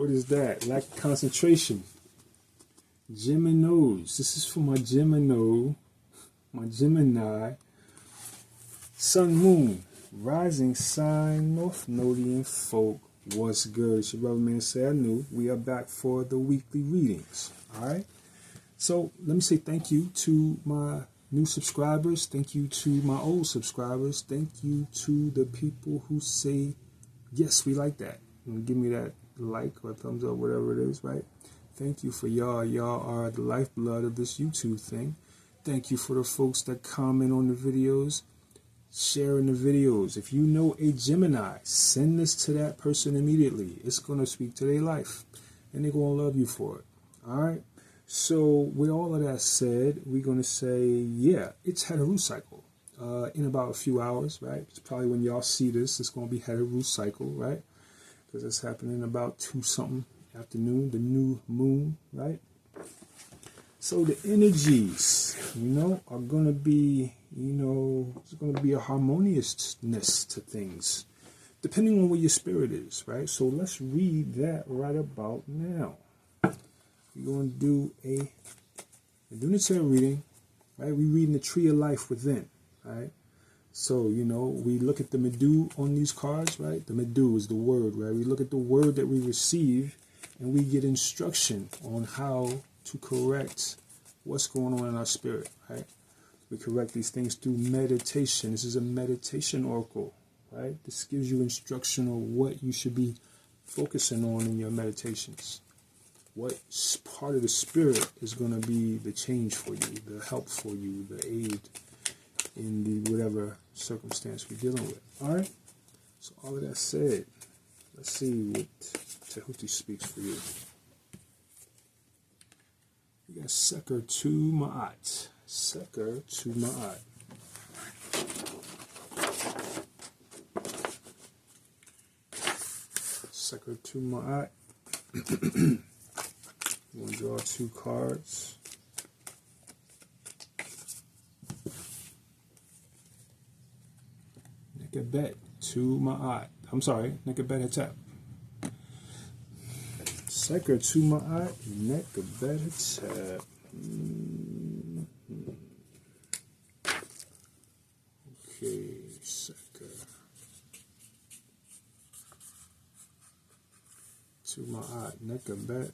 What is that? Lack of concentration. Geminos. This is for my Gemino, my Gemini. Sun, Moon, rising sign, North Nodian folk. What's good? It's your brother man say I knew. We are back for the weekly readings. Alright? So let me say thank you to my new subscribers. Thank you to my old subscribers. Thank you to the people who say, yes, we like that. And give me that like or thumbs up, whatever it is, right? Thank you for y'all. Y'all are the lifeblood of this YouTube thing. Thank you for the folks that comment on the videos, sharing the videos. If you know a Gemini, send this to that person immediately. It's going to speak to their life, and they're going to love you for it. All right? So with all of that said, we're going to say, yeah, it's Heteru cycle. In about a few hours, right? It's probably when y'all see this, it's going to be Heteru cycle, right? Because it's happening about 2-something afternoon, the new moon, right? So the energies, are going to be, it's going to be a harmoniousness to things, depending on where your spirit is, right? So let's read that right about now. We're going to do a unitary reading, right? We're reading the tree of life within, right? So, we look at the Medu on these cards, right? The Medu is the word, right? We look at the word that we receive, and we get instruction on how to correct what's going on in our spirit, right? We correct these things through meditation. This is a meditation oracle, right? This gives you instruction on what you should be focusing on in your meditations. What part of the spirit is going to be the change for you, the help for you, the aid in the whatever circumstance we're dealing with. All right? So all of that said, let's see what Tehuti speaks for you. We got Seker to Ma'at. Seker to Ma'at. Seker to Ma'at. We'll draw 2 cards. Nekabet to Ma'at. I'm sorry, Nekabet Hatep. Seker to Ma'at, Nekabet Hatep. Okay, Seker to Ma'at, Nekabet.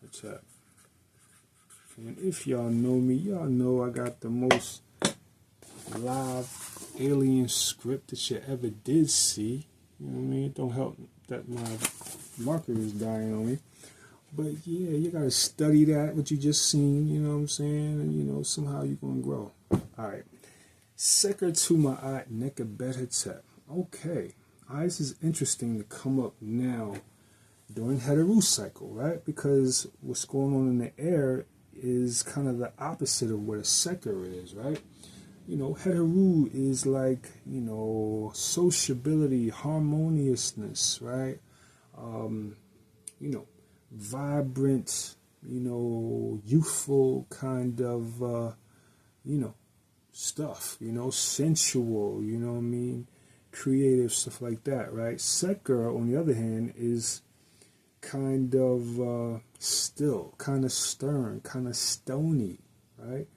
Hatep. And if y'all know me, y'all know I got the most live alien script that you ever did see. You know what I mean? It don't help that my marker is dying on me. But yeah, you gotta study that, what you just seen, you know what I'm saying? And somehow you're gonna grow. Alright. Seker to Ma'at Nekabet Hatep. Okay. This is interesting to come up now during Heteru cycle, right? Because what's going on in the air is kind of the opposite of what a Seker is, right? Heteru is like, sociability, harmoniousness, right? Vibrant, youthful kind of, stuff, sensual, you know what I mean? Creative, stuff like that, right? Seker, on the other hand, is kind of still, kind of stern, kind of stony, right?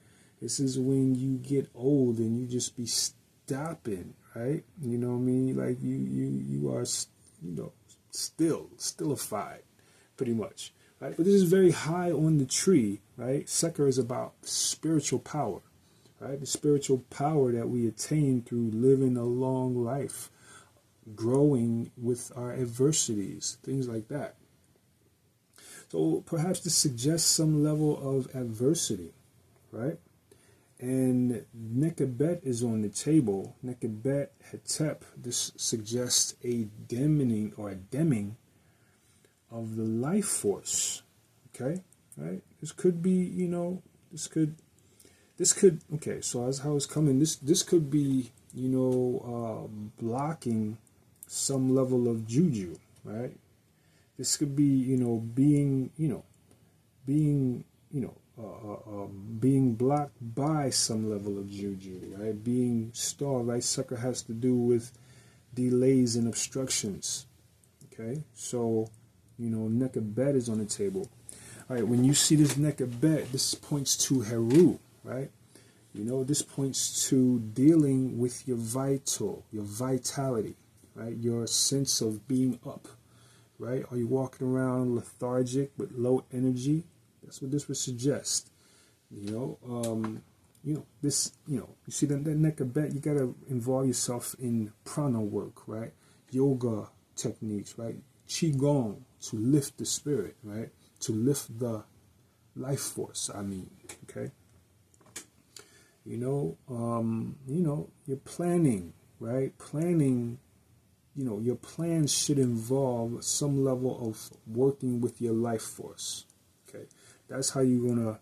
This is when you get old and you just be stopping, right? You know what I mean? Like you are, stillified, pretty much, right? But this is very high on the tree, right? Seker is about spiritual power, right? The spiritual power that we attain through living a long life, growing with our adversities, things like that. So perhaps this suggests some level of adversity, right? And Nekabet is on the table. Nekabet Hatep, this suggests a dimming of the life force, okay? Right? This could be, this could, okay, so as how it's coming, this could be, blocking some level of juju, right? This could be, being blocked by some level of juju, right? Being starved, right? Seker has to do with, delays and obstructions. Okay, so, neck of bed is on the table. All right, when you see this neck of bed, this points to Heru, right? This points to dealing with your vitality, right? Your sense of being up, right? Are you walking around lethargic with low energy? That's what this would suggest. You see that neck of bed, you got to involve yourself in prana work, right? Yoga techniques, right? Qigong, to lift the spirit, right? To lift the life force, okay? You're planning, right? Planning, your plans should involve some level of working with your life force, okay? That's how you're going to,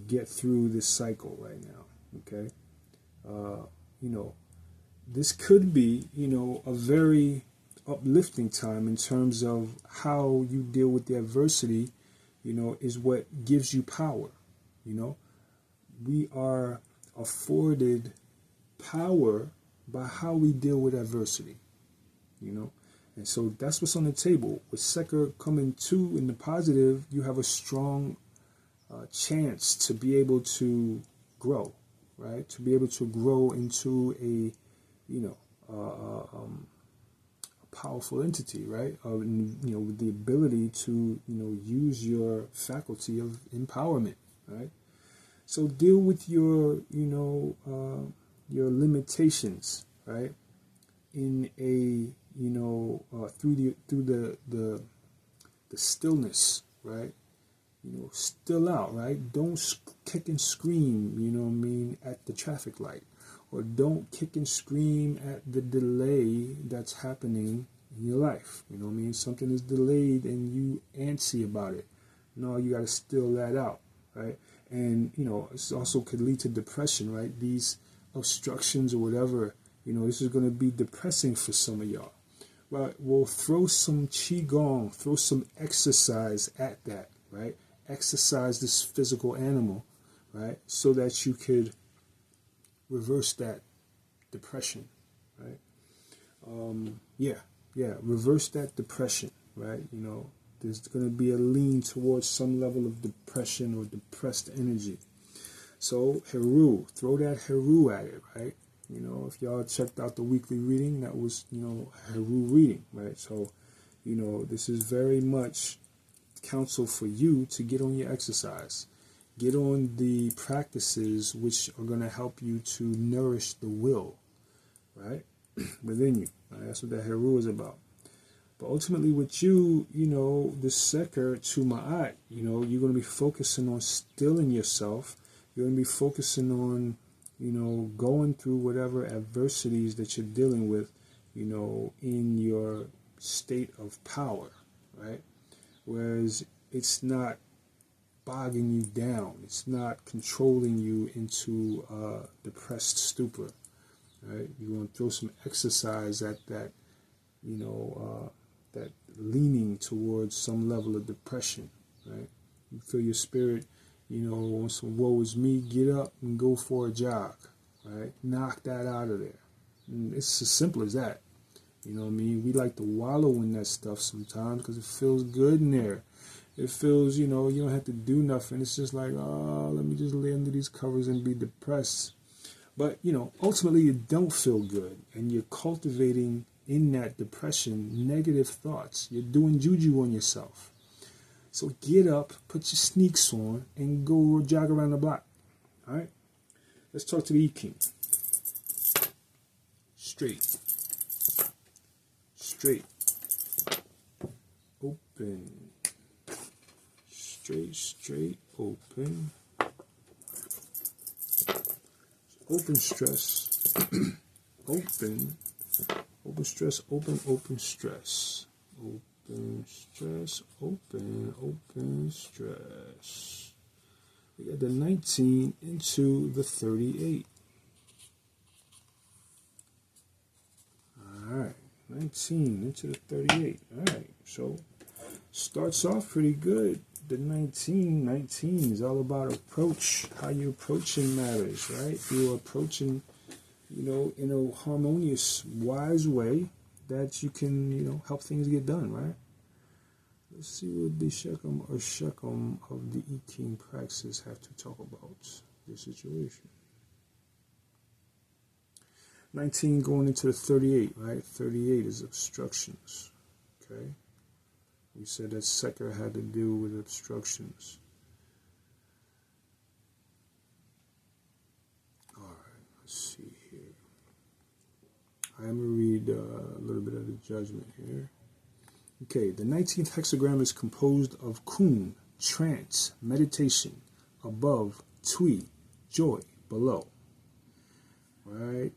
get through this cycle right now, okay? This could be, a very uplifting time in terms of how you deal with the adversity, is what gives you power, We are afforded power by how we deal with adversity, And so that's what's on the table. With Seker coming to in the positive, you have a strong chance to be able to grow, right? To be able to grow into a powerful entity, right? With the ability to, use your faculty of empowerment, right? So deal with your limitations, right? In a, through the stillness, right? Still out, right? Don't kick and scream, at the traffic light. Or don't kick and scream at the delay that's happening in your life. Something is delayed and you antsy about it. No, you got to still that out, right? And, it also could lead to depression, right? These obstructions or whatever, this is going to be depressing for some of y'all. Right? We'll throw some qigong, throw some exercise at that, right? Exercise this physical animal, right? So that you could reverse that depression, right? Reverse that depression, right? There's going to be a lean towards some level of depression or depressed energy. So Heru, throw that Heru at it, right? If y'all checked out the weekly reading, that was, Heru reading, right? So, this is very much counsel for you to get on your exercise. Get on the practices which are going to help you to nourish the will, right, within you. Right? That's what that Heru is about. But ultimately with you, the Seker to Ma'at, you're going to be focusing on stilling yourself. You're going to be focusing on, going through whatever adversities that you're dealing with, in your state of power, right? Whereas it's not bogging you down. It's not controlling you into depressed stupor, right? You're going to throw some exercise at that, that leaning towards some level of depression, right? You feel your spirit, on some woe is me, get up and go for a jog, right? Knock that out of there. And it's as simple as that. We like to wallow in that stuff sometimes because it feels good in there. It feels, you don't have to do nothing. It's just like, oh, let me just lay under these covers and be depressed. But, ultimately you don't feel good. And you're cultivating in that depression negative thoughts. You're doing juju on yourself. So get up, put your sneaks on, and go jog around the block. All right? Let's talk to the E-King. Straight. Straight. Open. Straight, open. Open stress. Open. Open stress, open stress. Open stress, open stress. We got the 19 into the 38. All right, 19 into the 38. All right, so starts off pretty good. The 19 is all about approach, how you're approaching matters, right? You're approaching, in a harmonious, wise way that you can, help things get done, right? Let's see what the Shechem or Shechem of the Eking praxis have to talk about this situation. 19 going into the 38, right? 38 is obstructions, okay? We said that Seker had to do with obstructions. All right, let's see here. I'm going to read a little bit of the judgment here. Okay, the 19th hexagram is composed of kun, trance, meditation, above, tui, joy, below. Right?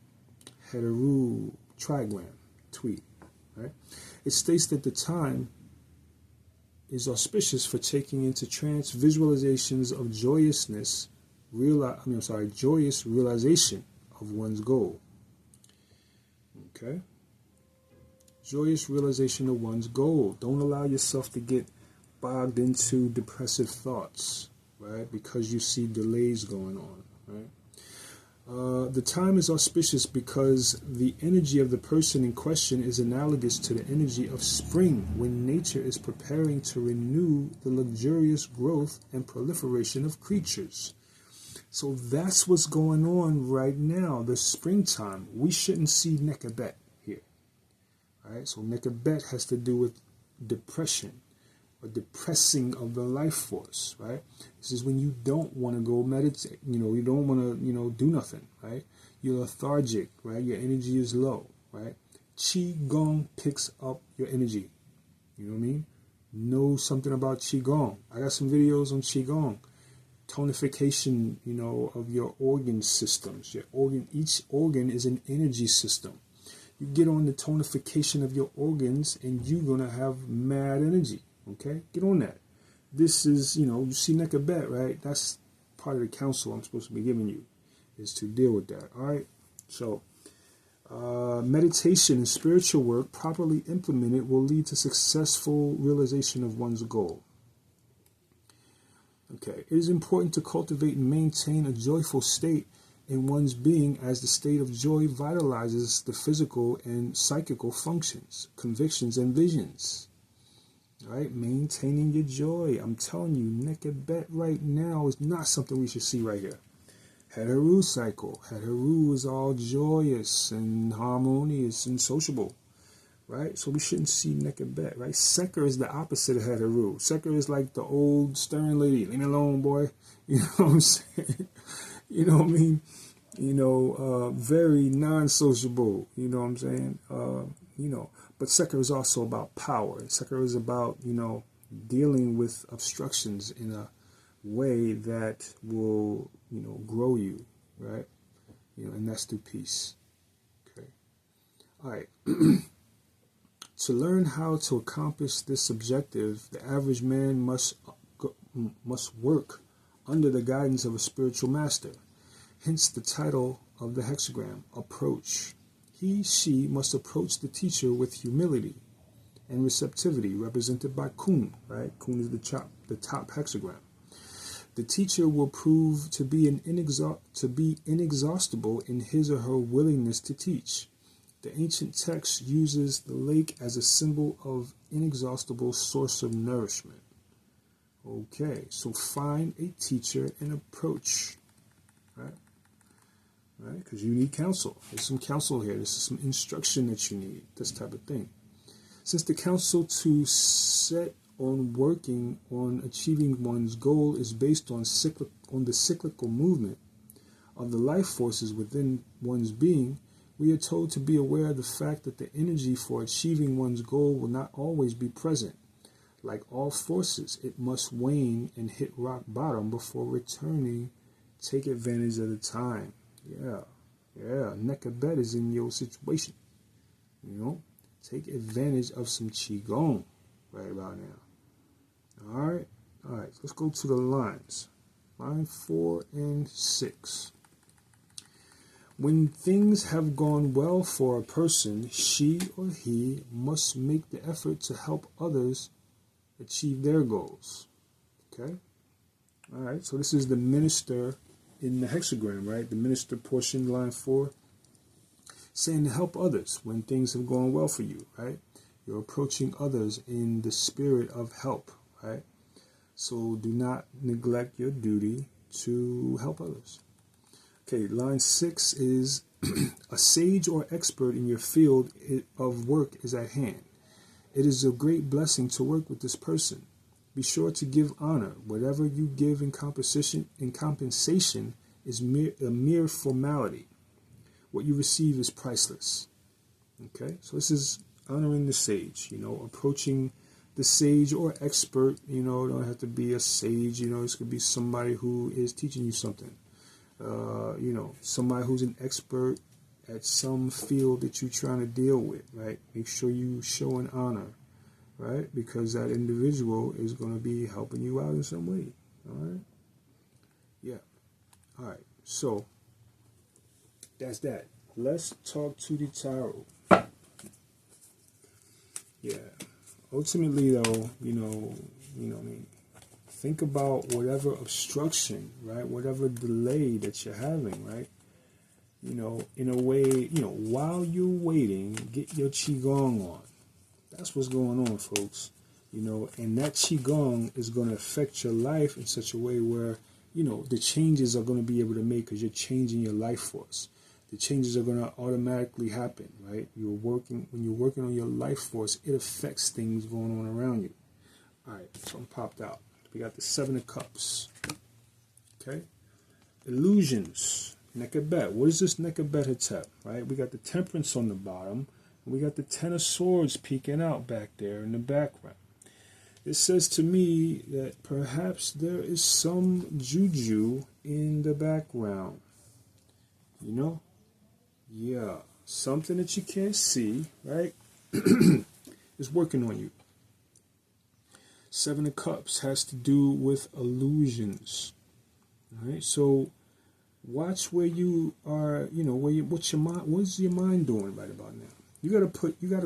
Heteru, trigram, tui. Right? It states that the time is auspicious for taking into trance visualizations of joyousness, joyous realization of one's goal. Okay? Joyous realization of one's goal. Don't allow yourself to get bogged into depressive thoughts, right? Because you see delays going on, right? The time is auspicious because the energy of the person in question is analogous to the energy of spring when nature is preparing to renew the luxurious growth and proliferation of creatures. So that's what's going on right now, the springtime. We shouldn't see Nekabet here. Right? So Nekabet has to do with depression or depressing of the life force, right? This is when you don't want to go meditate, you don't want to, do nothing, right? You're lethargic, right? Your energy is low, right? Qigong picks up your energy. You know what I mean? Know something about Qigong. I got some videos on Qigong. Tonification, of your organ systems. Each organ is an energy system. You get on the tonification of your organs and you're going to have mad energy, okay? Get on that. This is, you see Nekabet, right? That's part of the counsel I'm supposed to be giving you, is to deal with that, all right? So, meditation and spiritual work properly implemented will lead to successful realization of one's goal. Okay, it is important to cultivate and maintain a joyful state in one's being, as the state of joy vitalizes the physical and psychical functions, convictions, and visions. All right, maintaining your joy. I'm telling you, Nekabet right now is not something we should see right here. Heteru cycle. Heteru is all joyous and harmonious and sociable. Right? So we shouldn't see Nekabet, right? Seker is the opposite of Heteru. Seker is like the old stern lady. Leave me alone, boy. You know what I'm saying? You know what I mean? Very non-sociable. You know what I'm saying? But Seker is also about power. Seker is about, dealing with obstructions in a way that will, grow you, right? And that's through peace. Okay. All right. To learn how to accomplish this objective, the average man must work under the guidance of a spiritual master. Hence the title of the hexagram, approach. She must approach the teacher with humility and receptivity, represented by Kun, right? Kun is the top hexagram. The teacher will prove to be inexhaustible in his or her willingness to teach. The ancient text uses the lake as a symbol of inexhaustible source of nourishment. Okay, so find a teacher and approach, right? Right, because you need counsel. There's some counsel here. This is some instruction that you need, this type of thing. Since the counsel to set on working on achieving one's goal is based on the cyclical movement of the life forces within one's being, we are told to be aware of the fact that the energy for achieving one's goal will not always be present. Like all forces, it must wane and hit rock bottom before returning. Take advantage of the time. Yeah. Nekabet is in your situation. Take advantage of some Qigong right about now. All right. Let's go to the lines. Line 4 and 6. When things have gone well for a person, she or he must make the effort to help others achieve their goals. Okay? All right, so this is the minister in the hexagram, right? The minister portion, line 4. saying to help others when things have gone well for you, right? You're approaching others in the spirit of help, right? So do not neglect your duty to help others. Okay, line 6 is a sage or expert in your field of work is at hand. It is a great blessing to work with this person. Be sure to give honor. Whatever you give in compensation is a mere formality. What you receive is priceless. Okay, so this is honoring the sage, approaching the sage or expert. Don't have to be a sage, this could be somebody who is teaching you something. Somebody who's an expert at some field that you're trying to deal with, right? Make sure you show an honor, right? Because that individual is going to be helping you out in some way, all right? Yeah. All right. So that's that. Let's talk to the tarot. Yeah. Ultimately, though, think about whatever obstruction, right? Whatever delay that you're having, right? In a way, while you're waiting, get your qigong on. That's what's going on, folks. And that qigong is going to affect your life in such a way where, the changes are going to be able to make because you're changing your life force. The changes are going to automatically happen, right? When you're working on your life force, it affects things going on around you. All right, something popped out. We got the 7 of Cups. Okay? Illusions. Nekabet. What is this Nekabet Hetep? Right? We got the Temperance on the bottom. And we got the 10 of Swords peeking out back there in the background. It says to me that perhaps there is some juju in the background. Yeah. Something that you can't see, right? is working on you. 7 of Cups has to do with illusions. All right? So watch where you are, what's your mind doing right about now? You gotta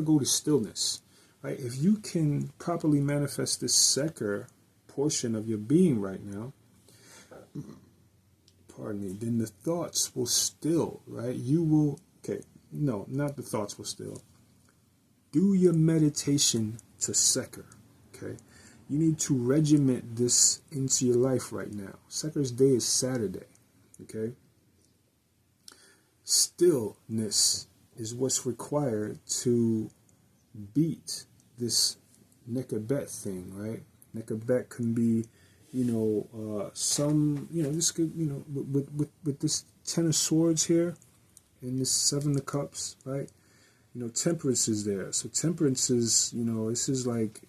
go to stillness. Right? If you can properly manifest this Seker portion of your being right now, then the thoughts will still, right? Not the thoughts will still. Do your meditation to Seker, okay? You need to regiment this into your life right now. Seker's day is Saturday, okay? Stillness is what's required to beat this Nekabet thing, right? Nekabet can be, this could, with this 10 of Swords here and this 7 of Cups, right? Temperance is there. So temperance is, this is like,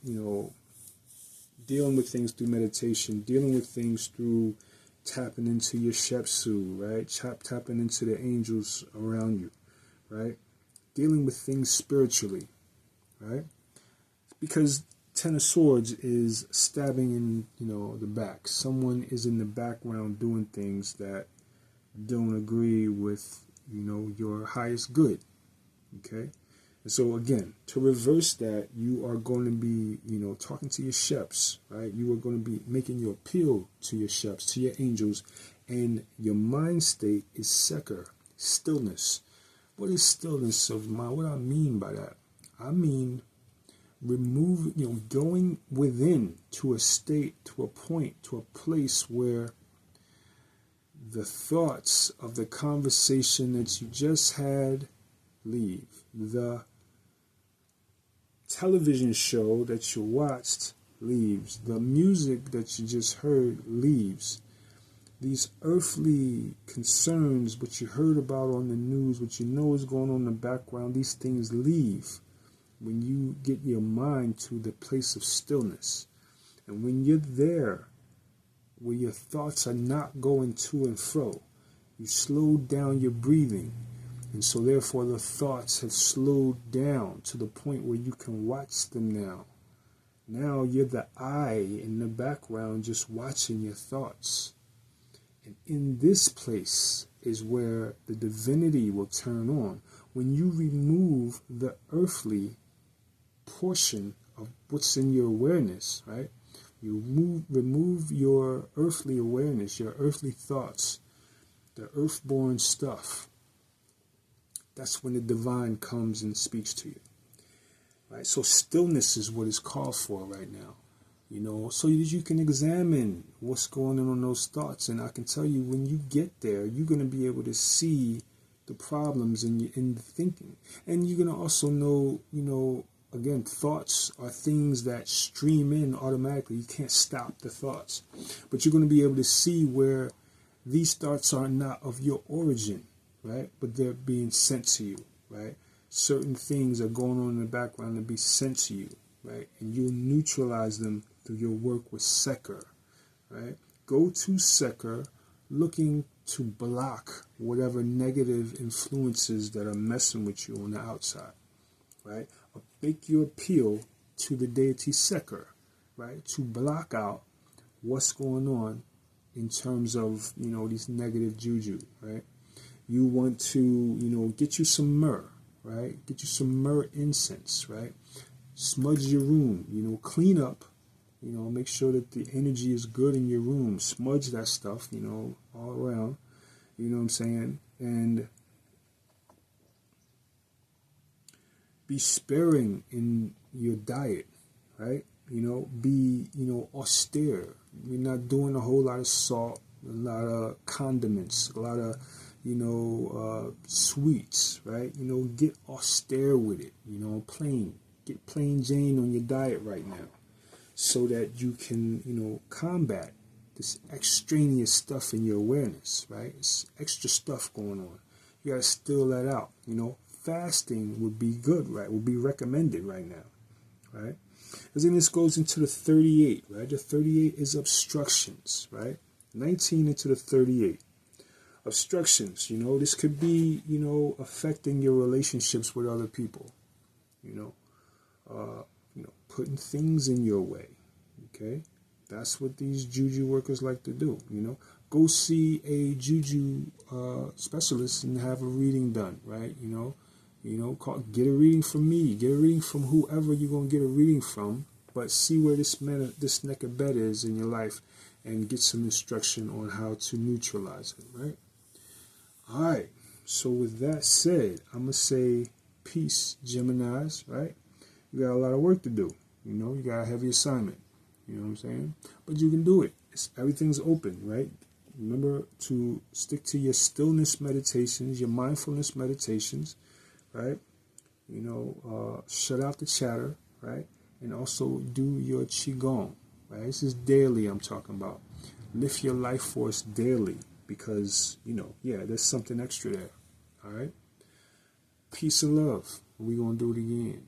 dealing with things through meditation, dealing with things through tapping into your Shepsu, right? Tapping into the angels around you, right? Dealing with things spiritually, right? Because 10 of Swords is stabbing in, the back. Someone is in the background doing things that don't agree with, your highest good, okay? And so again, to reverse that, you are going to be, talking to your Sheps, right? You are going to be making your appeal to your Sheps, to your angels, and your mind state is Seker, stillness. What is stillness of mind? What do I mean by that? I mean going within to a state, to a point, to a place where the thoughts of the conversation that you just had leave. The television show that you watched leaves. The music that you just heard leaves. These earthly concerns, what you heard about on the news, what you know is going on in the background, these things leave when you get your mind to the place of stillness. And when you're there, where your thoughts are not going to and fro, you slow down your breathing. And so therefore the thoughts have slowed down to the point where you can watch them now. Now you're the eye in the background just watching your thoughts. And in this place is where the divinity will turn on. When you remove the earthly portion of what's in your awareness, right? You remove your earthly awareness, your earthly thoughts, the earthborn stuff. That's when the divine comes and speaks to you. Right? So stillness is what is called for right now. You know, so that you can examine what's going on those thoughts. And I can tell you, when you get there, you're going to be able to see the problems in the thinking. And you're going to also know, you know, again, thoughts are things that stream in automatically. You can't stop the thoughts. But you're going to be able to see where these thoughts are not of your origin, right? But they're being sent to you, right? Certain things are going on in the background to be sent to you, right? And you'll neutralize them through your work with Seker, right? Go to Seker looking to block whatever negative influences that are messing with you on the outside, right? Make your appeal to the deity Seker, right? To block out what's going on in terms of, you know, these negative juju, right? You want to, you know, get you some myrrh, right? Get you some myrrh incense, right? Smudge your room, you know, clean up. You know, make sure that the energy is good in your room. Smudge that stuff, you know, all around. You know what I'm saying? And be sparing in your diet, right? You know, be, you know, austere. You're not doing a whole lot of salt, a lot of condiments, a lot of, you know, sweets, right? You know, get austere with it, you know, plain. Get plain Jane on your diet right now, so that you can, you know, combat this extraneous stuff in your awareness, right? It's extra stuff going on. You got to still that out, you know. Fasting would be good, right? Would be recommended right now, right? And then this goes into the 38, right? The 38 is obstructions, right? 19 into the 38. Obstructions, you know, this could be, you know, affecting your relationships with other people, you know, putting things in your way, okay? That's what these juju workers like to do, you know. Go see a juju specialist and have a reading done, right? You know, get a reading from me, get a reading from whoever you're going to get a reading from, but see where this neck of bed is in your life and get some instruction on how to neutralize it, right? All right, so with that said, I'm going to say peace, Geminis, right? You got a lot of work to do. You know, you got a heavy assignment. You know what I'm saying? But you can do it. Everything's open, right? Remember to stick to your stillness meditations, your mindfulness meditations, right? You know, shut out the chatter, right? And also do your Qigong, right? This is daily I'm talking about. Lift your life force daily because, you know, yeah, there's something extra there, all right? Peace and love. We're going to do it again.